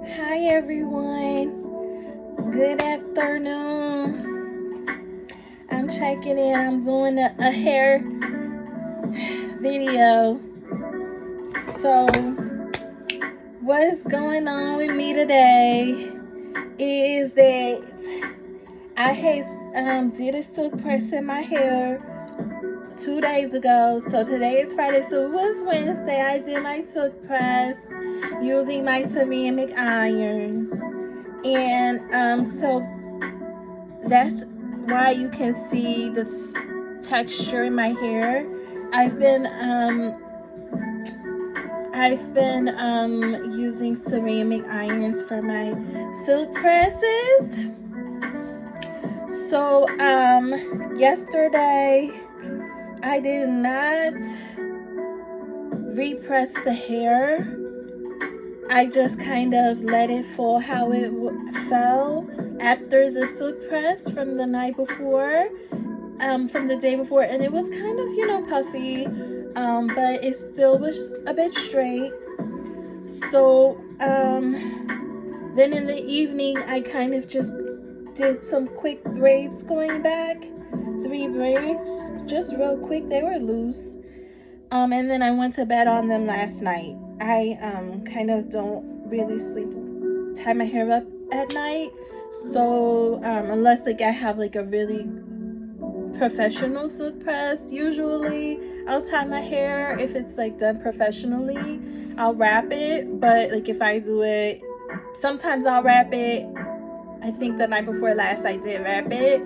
Hi everyone, good afternoon. I'm checking in. I'm doing a hair video. So what's going on with me today is that I had did a silk press in my hair 2 days ago. So today is Friday, so it was Wednesday. I did my silk press using my ceramic irons. And so that's why you can see the texture in my hair. I've been using ceramic irons for my silk presses. So yesterday I did not repress the hair. I just kind of let it fall how it fell after the silk press from the night before, from the day before, and it was kind of, puffy, but it still was a bit straight. So then in the evening, I kind of just did some quick braids going back, 3 braids, just real quick. They were loose. And then I went to bed on them last night. I kind of don't really tie my hair up at night. So unless like I have like a really professional silk press, usually I'll tie my hair. If it's like done professionally, I'll wrap it. But like if I do it, sometimes I'll wrap it. I think the night before last I did wrap it.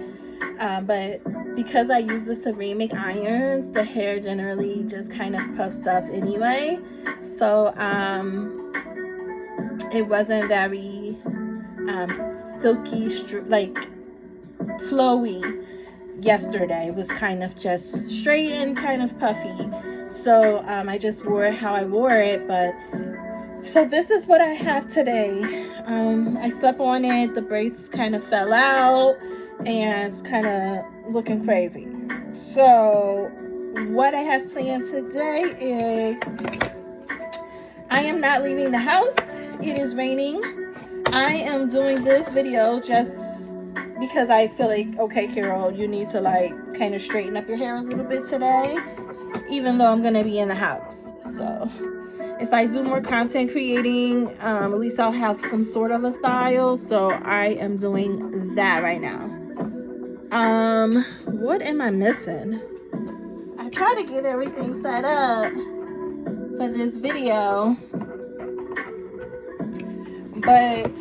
But because I use the ceramic irons, the hair generally just kind of puffs up anyway. So it wasn't very silky, like flowy yesterday. It was kind of just straight and kind of puffy. So I just wore it how I wore it. But so this is what I have today. I slept on it. The braids kind of fell out and it's kind of looking crazy. So what I have planned today is I am not leaving the house. It is raining. I am doing this video just because I feel like, okay, Carol, you need to like kind of straighten up your hair a little bit today, even though I'm gonna be in the house. So if I do more content creating, at least I'll have some sort of a style. So I am doing that right now. What am I missing? I try to get everything set up for this video, but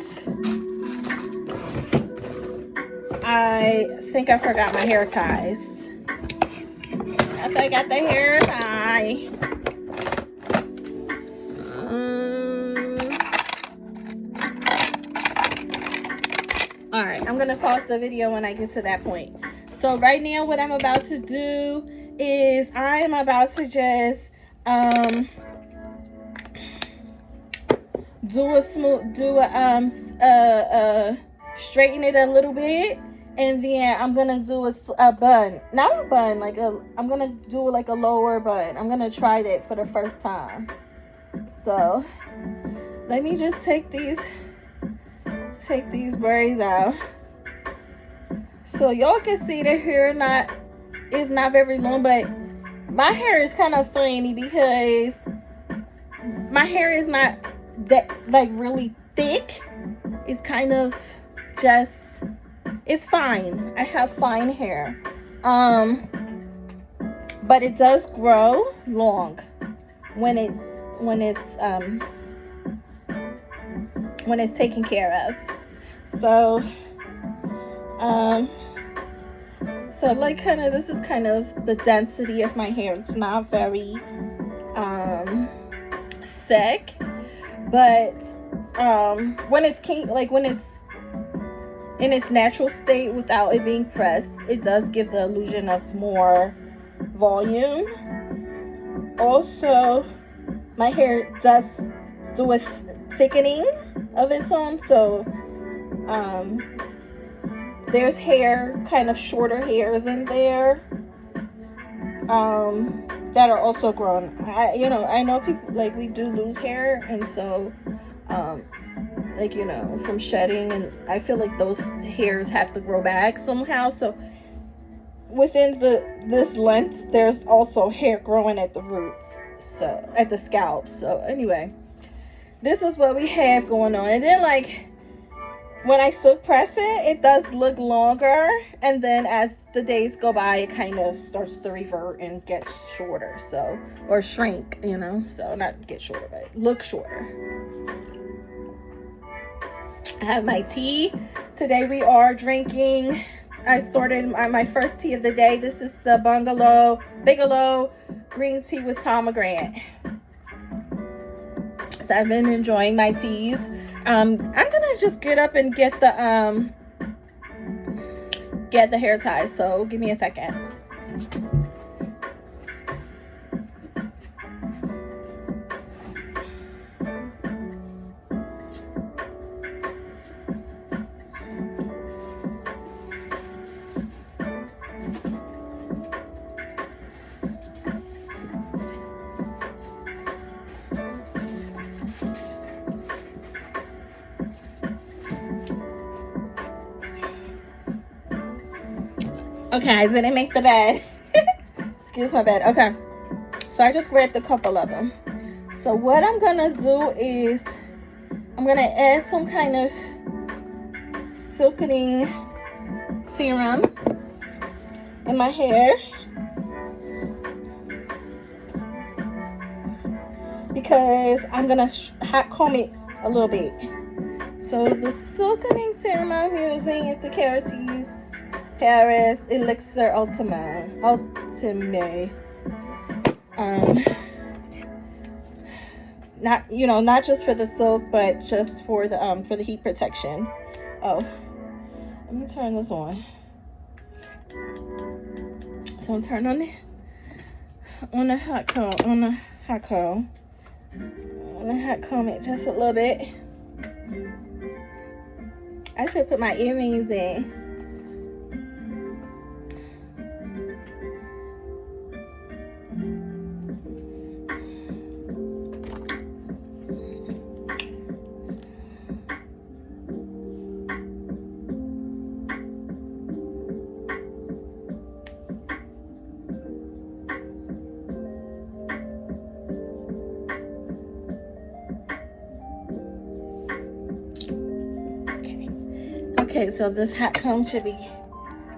I think I forgot my hair ties. I forgot the hair tie. All right, I'm gonna pause the video when I get to that point. So right now what I'm about to do is I am about to just straighten it a little bit, and then I'm gonna do a bun, not a bun, I'm gonna do like a lower bun. I'm gonna try that for the first time. So let me just take these braids out so y'all can see the hair is not very long, but my hair is kind of funny because my hair is not that like really thick. It's kind of just, it's fine. I have fine hair, but it does grow long when it's taken care of. So so like kind of, this is kind of the density of my hair. It's not very thick, but when it's in its natural state without it being pressed, it does give the illusion of more volume. Also, my hair does do a thickening of its own. So there's hair, kind of shorter hairs in there that are also grown. I know people, like, we do lose hair, and so like, you know, from shedding, and I feel like those hairs have to grow back somehow. So within this length, there's also hair growing at the roots, so at the scalp. So anyway, this is what we have going on. And then, like, when I silk press it, it does look longer, and then as the days go by, it kind of starts to revert and get shorter, so, or shrink, you know, so not get shorter, but look shorter. I have my tea. Today we are drinking, I started my first tea of the day. This is the Bigelow green tea with pomegranate. So I've been enjoying my teas. I'm gonna just get up and get the hair ties, so give me a second. Okay, I didn't make the bed. Excuse my bed. Okay, so I just grabbed a couple of them. So what I'm gonna do is I'm gonna add some kind of silkening serum in my hair, because I'm gonna hot comb it a little bit. So the silkening serum I'm using is the Carol-Lorie Paris Elixir Ultime. Not, you know, not just for the silk, but just for the heat protection. Oh, let me turn this on. So I'm turning on the hot comb, on the hot comb it just a little bit. I should put my earrings in. Okay, so this hot comb should be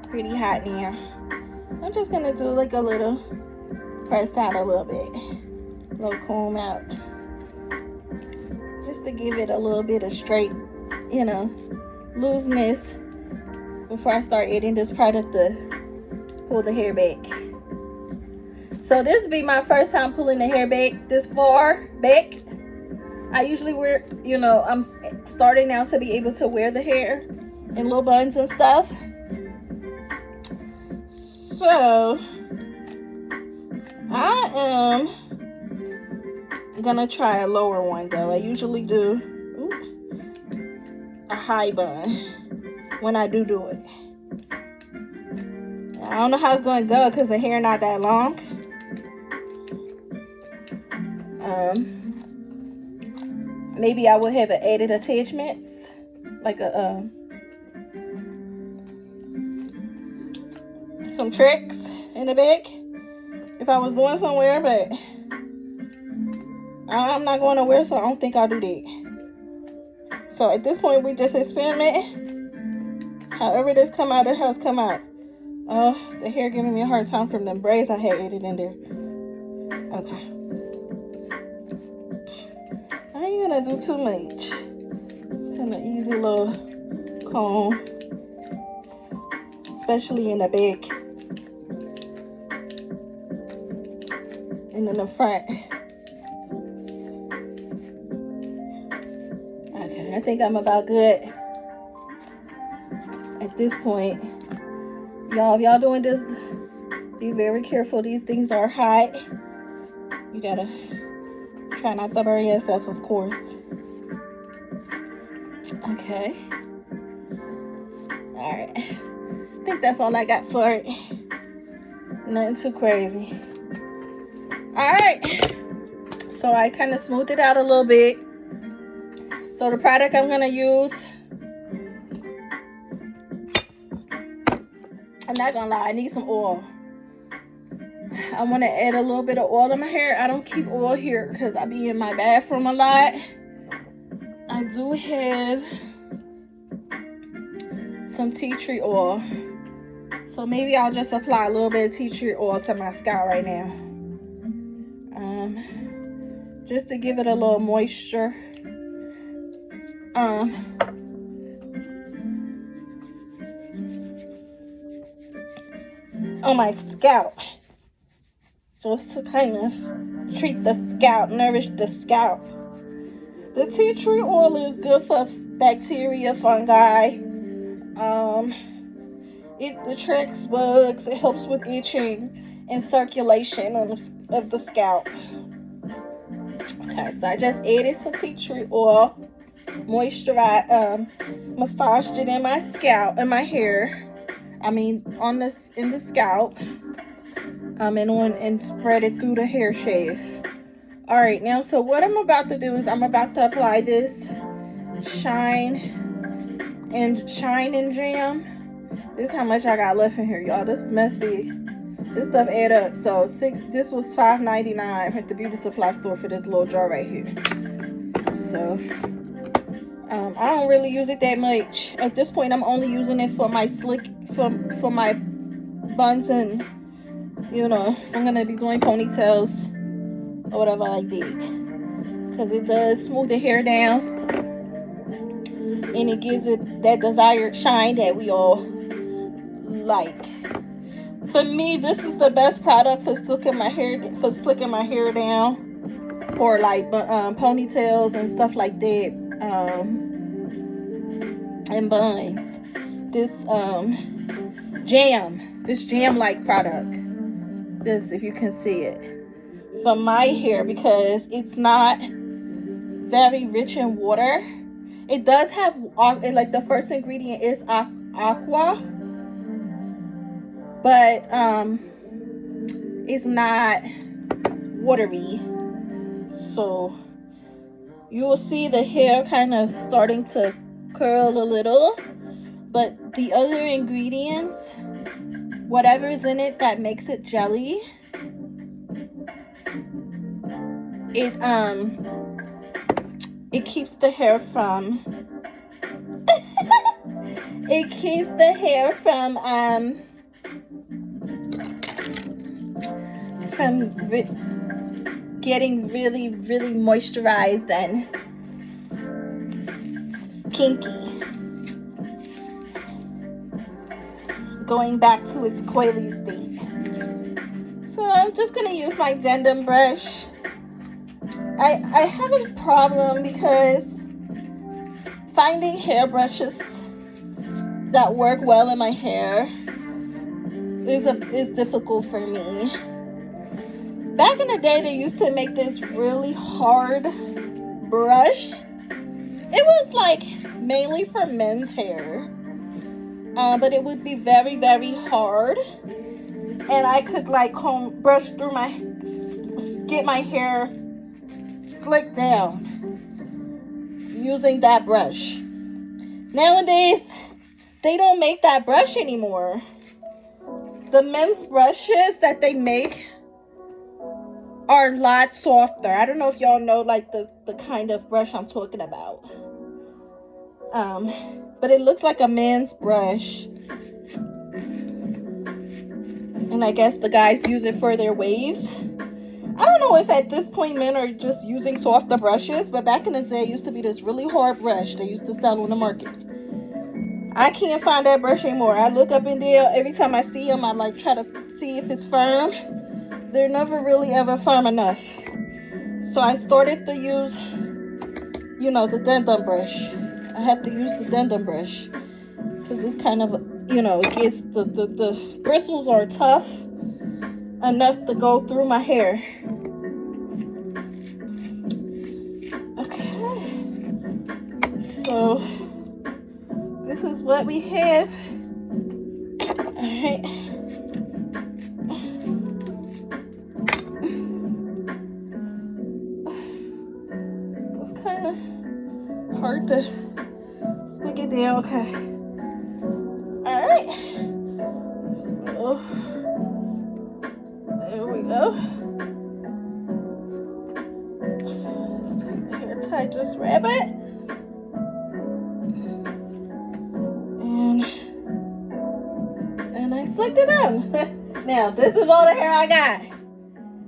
pretty hot now. I'm just gonna do like a little press out a little bit, a little comb out, just to give it a little bit of straight, you know, looseness before I start adding this product to pull the hair back. So this will be my first time pulling the hair back this far back. I usually wear, you know, I'm starting now to be able to wear the hair in little buns and stuff. So I am gonna try a lower one though. I usually do a high bun when I do it. I don't know how it's gonna go because the hair not that long. Maybe I would have added attachments, like a some tricks in the back if I was going somewhere, but I'm not going nowhere, so I don't think I'll do that. So at this point, we just experiment. However this come out, it has come out. Oh, the hair giving me a hard time from them braids I had added in there. Okay. I ain't gonna do too much. It's kind of easy little comb, especially in the back and in the front. Okay, I think I'm about good at this point. Y'all, if y'all doing this, be very careful. These things are hot. You gotta try not to burn yourself, of course. Okay. Alright. I think that's all I got for it. Nothing too crazy. Alright. So I kind of smoothed it out a little bit. So the product I'm gonna use, I'm not gonna lie, I need some oil. I want to add a little bit of oil in my hair. I don't keep oil here because I be in my bathroom a lot. I do have some tea tree oil, so maybe I'll just apply a little bit of tea tree oil to my scalp right now, just to give it a little moisture. On my scalp, just to kind of treat the scalp, nourish the scalp. The tea tree oil is good for bacteria, fungi. It attracts bugs. It helps with itching and circulation of the scalp. Okay, so I just added some tea tree oil, massaged it in my scalp, in my hair. I mean, in the scalp, and spread it through the hair shave. All right, now, so what I'm about to do is I'm about to apply this shine and jam. This is how much I got left in here, y'all. This stuff add up. So this was $5.99 at the beauty supply store for this little jar right here. So I don't really use it that much. At this point, I'm only using it for my for my buns, and if I'm gonna be doing ponytails or whatever like that, because it does smooth the hair down and it gives it that desired shine that we all like. For me, this is the best product for slicking my hair down, for like ponytails and stuff like that, and buns. This jam like product, this, if you can see it, for my hair, because it's not very rich in water. It does have, like, the first ingredient is aqua, but it's not watery. So you will see the hair kind of starting to curl a little, but the other ingredients, whatever is in it that makes it jelly, it keeps the hair from getting really, really moisturized and kinky, going back to its coily state. So I'm just gonna use my Dendam brush. I have a problem because finding hairbrushes that work well in my hair is difficult for me. Back in the day, they used to make this really hard brush. It was like mainly for men's hair, but it would be very, very hard, and I could like brush through get my hair slicked down using that brush. Nowadays, they don't make that brush anymore. The men's brushes that they make are a lot softer. I don't know if y'all know like the kind of brush I'm talking about. But it looks like a men's brush. And I guess the guys use it for their waves. I don't know if at this point men are just using softer brushes, but back in the day, it used to be this really hard brush they used to sell on the market. I can't find that brush anymore. I look up in there, every time I see them, I like try to see if it's firm. They're never really ever firm enough. So I started to use, the Dendam brush. I have to use the Dendam brush because it's kind of, it gets the bristles are tough enough to go through my hair. Okay, so this is what we have. All right. It's kind of hard Stick it down, okay. Alright. So, there we go. Take the hair tight, just wrap it. And I slicked it on. Now, this is all the hair I got.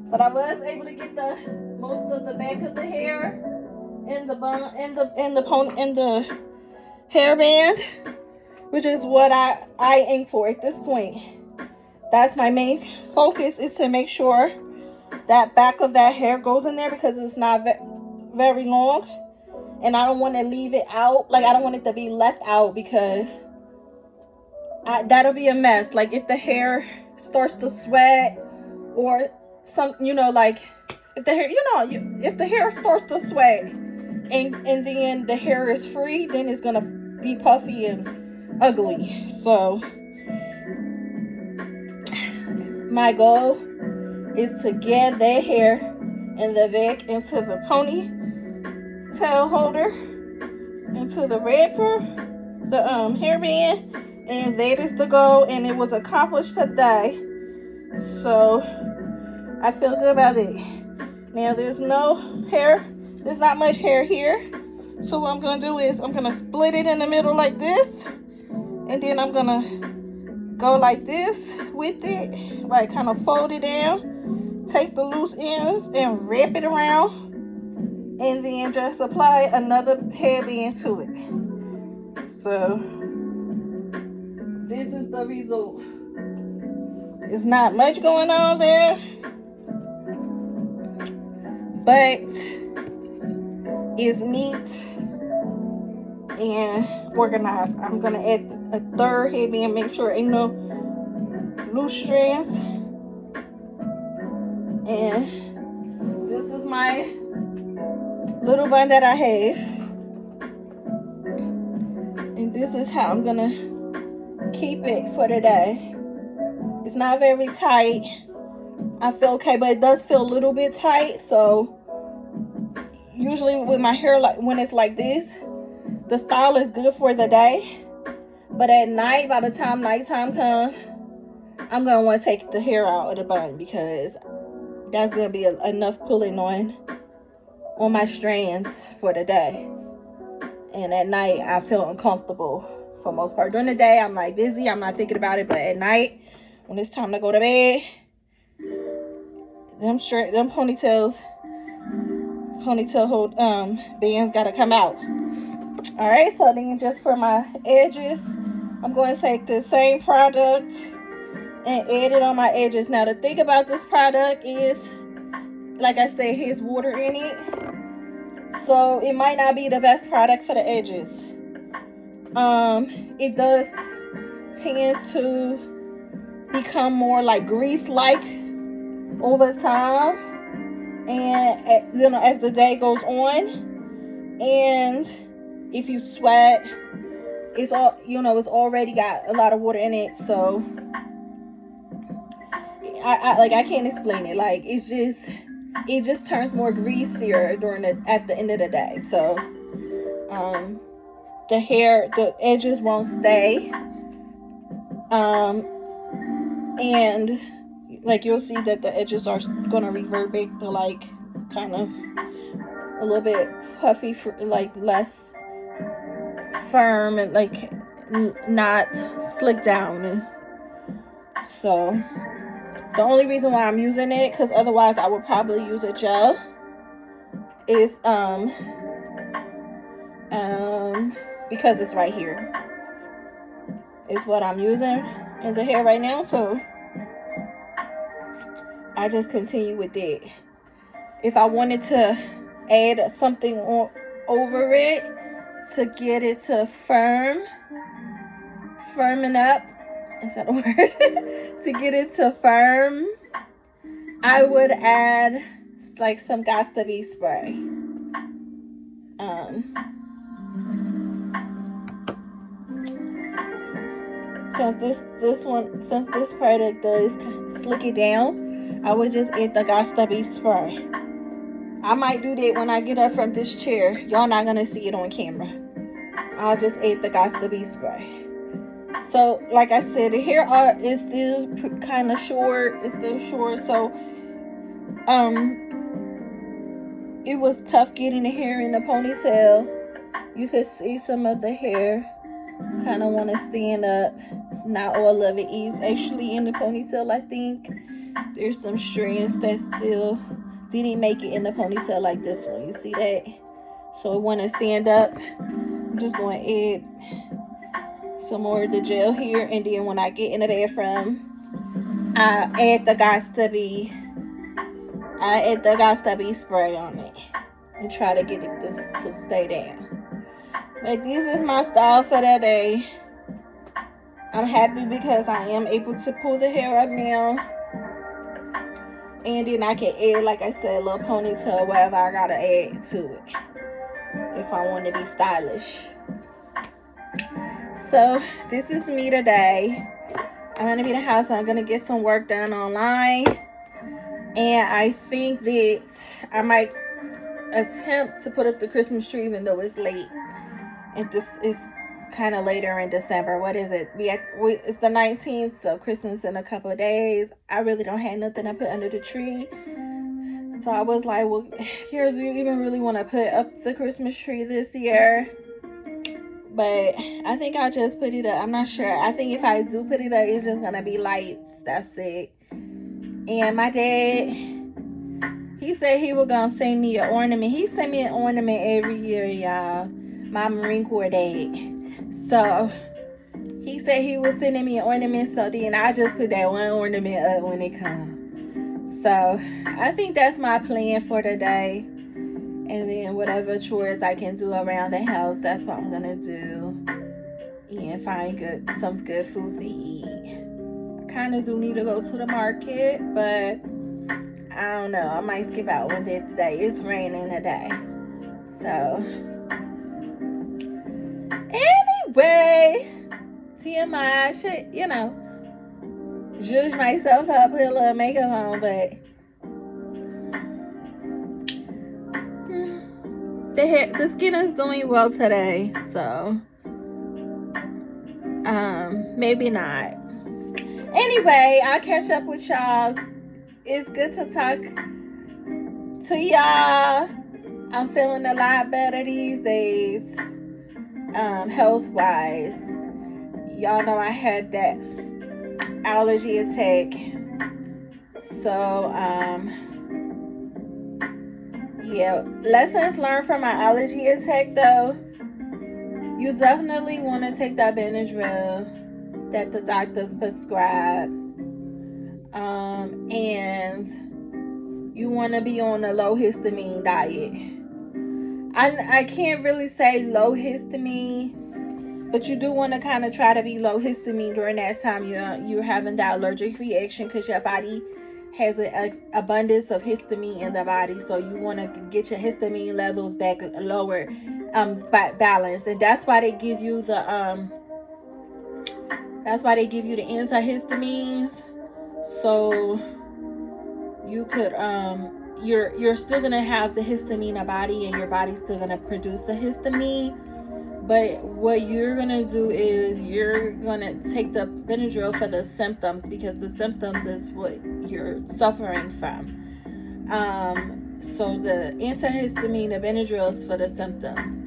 But I was able to get the most of the back of the hair in the bun, in the hairband, which is what I aim for at this point. That's my main focus, is to make sure that back of that hair goes in there, because it's not very long, and I don't want to leave it out. Like, I don't want it to be left out, because that'll be a mess. Like, if the hair starts to sweat, or some, like, if the hair, if the hair starts to sweat and then the hair is free, then it's gonna be puffy and ugly. So my goal is to get that hair in the back into the ponytail holder, into the wrapper, the hairband, and that is the goal, and it was accomplished today. So I feel good about it. Now there's no hair, there's not much hair here. So what I'm gonna do is I'm gonna split it in the middle like this, and then I'm gonna go like this with it, like kind of fold it down, take the loose ends and wrap it around, and then just apply another hairband to it. So this is the result. There's not much going on there, but it's neat and organized. I'm gonna add a third hairband, make sure ain't no loose strands. And this is my little bun that I have, and this is how I'm gonna keep it for today. It's not very tight. I feel okay, but it does feel a little bit tight. So usually with my hair, like when it's like this, the style is good for the day, but at night, by the time nighttime comes, I'm gonna want to take the hair out of the bun, because that's gonna be enough pulling on my strands for the day. And at night, I feel uncomfortable for most part. During the day, I'm like busy, I'm not thinking about it, but at night, when it's time to go to bed, them ponytail hold bands gotta come out. All right, so then just for my edges, I'm going to take the same product and add it on my edges. Now the thing about this product is, like I said, it has water in it, so it might not be the best product for the edges. It does tend to become more like grease-like over time, and as the day goes on. And if you sweat, it's already got a lot of water in it. So I can't explain it. Like, it just turns more greasier at the end of the day. So the edges won't stay, and like you'll see that the edges are gonna revert back to like kind of a little bit puffy, like less firm, and like not slicked down. And so the only reason why I'm using it, because otherwise I would probably use a gel, is because it's right here. It's what I'm using in the hair right now, so I just continue with it. If I wanted to add something over it to get it to firmen up, is that a word? To get it to firm, I would add like some Got2b spray. Since this product does slick it down, I would just add the Got2b spray. I might do that when I get up from this chair. Y'all not gonna see it on camera. I'll just add the Got to Be spray. So, like I said, the hair is still kind of short. It's still short. So, it was tough getting the hair in the ponytail. You could see some of the hair kind of want to stand up. Not all of it is actually in the ponytail. I think there's some strands that still didn't make it in the ponytail like this one. You see that? So it want to stand up. I'm just going to add some more of the gel here, and then when I get in the bathroom, I add the Got to Be spray on it and try to get it to stay down. But this is my style for that day. I'm happy because I am able to pull the hair up now. And then I can add, like I said, a little ponytail, whatever I gotta add to it if I want to be stylish. So this is me today. I'm gonna be in the house. I'm gonna get some work done online, and I think that I might attempt to put up the Christmas tree even though it's late. And this is kind of later in December. What is it? It's the 19th, so Christmas in a couple of days. I really don't have nothing to put under the tree. So I was like, well, here's, you even really want to put up the Christmas tree this year? But I think I'll just put it up. I'm not sure. I think if I do put it up, it's just going to be lights. That's it. And my dad, he said he was going to send me an ornament. He sent me an ornament every year, y'all. My Marine Corps dad. So he said he was sending me an ornament, so then I just put that one ornament up when it comes. So I think that's my plan for today. And then whatever chores I can do around the house, that's what I'm gonna do. And find some good food to eat. I kind of do need to go to the market, but I don't know. I might skip out one day today. It's raining today. So anyway, TMI, I should, zhuzh myself up, put a little makeup on, but the skin is doing well today, so maybe not. Anyway, I'll catch up with y'all. It's good to talk to y'all. I'm feeling a lot better these days. Health-wise, y'all know I had that allergy attack, so yeah, lessons learned from my allergy attack though. You definitely want to take that Benadryl that the doctors prescribe, and you want to be on a low histamine diet. I can't really say low histamine, but you do want to kind of try to be low histamine during that time you're having that allergic reaction, because your body has an abundance of histamine in the body, so you want to get your histamine levels back lower, balance. And that's why they give you the antihistamines, so you could you're still gonna have the histamine in the body, and your body's still gonna produce the histamine. But what you're gonna do is you're gonna take the Benadryl for the symptoms, because the symptoms is what you're suffering from. So the antihistamine, the Benadryl is for the symptoms.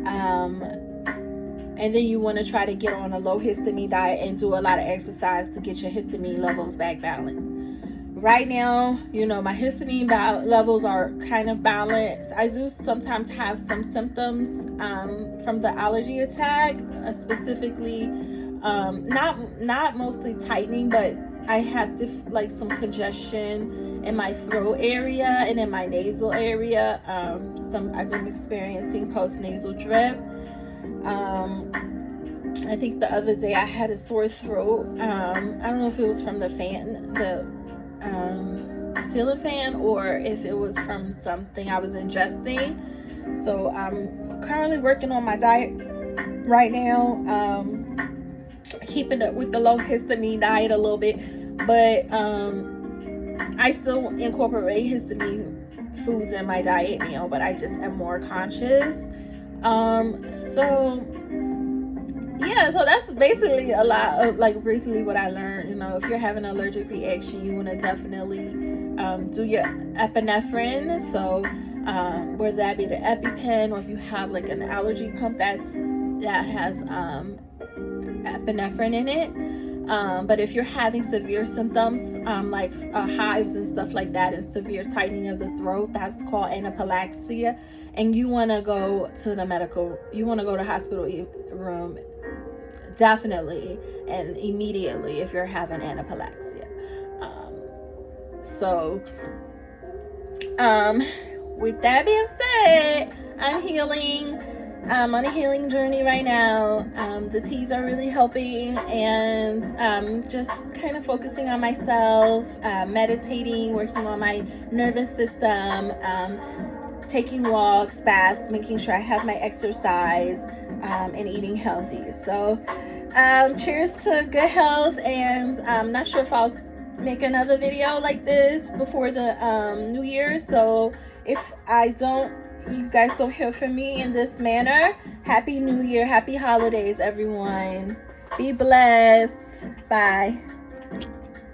And then you want to try to get on a low histamine diet and do a lot of exercise to get your histamine levels back balanced. Right now, my histamine levels are kind of balanced. I do sometimes have some symptoms from the allergy attack, specifically, not mostly tightening, but I have some congestion in my throat area and in my nasal area. I've been experiencing post-nasal drip. I think the other day I had a sore throat. I don't know if it was from the fan, the ceiling fan, or if it was from something I was ingesting. So I'm currently working on my diet right now, keeping up with the low histamine diet a little bit, but I still incorporate histamine foods in my diet now, but I just am more conscious So yeah, so that's basically a lot of like basically what I learned. You know, if you're having an allergic reaction, you want to definitely do your epinephrine. So whether that be the EpiPen, or if you have like an allergy pump that has epinephrine in it. But if you're having severe symptoms like hives and stuff like that, and severe tightening of the throat, that's called anaphylaxis, and you want to go to the you want to go to hospital room definitely and immediately if you're having anaphylaxis. So with that being said, I'm healing. I'm on a healing journey right now. The teas are really helping, and just kind of focusing on myself, meditating, working on my nervous system, taking walks, baths, making sure I have my exercise, and eating healthy. So cheers to good health, and I'm not sure if I'll make another video like this before the New Year. So if you guys don't hear from me in this manner, Happy New Year, happy holidays, everyone. Be blessed. Bye.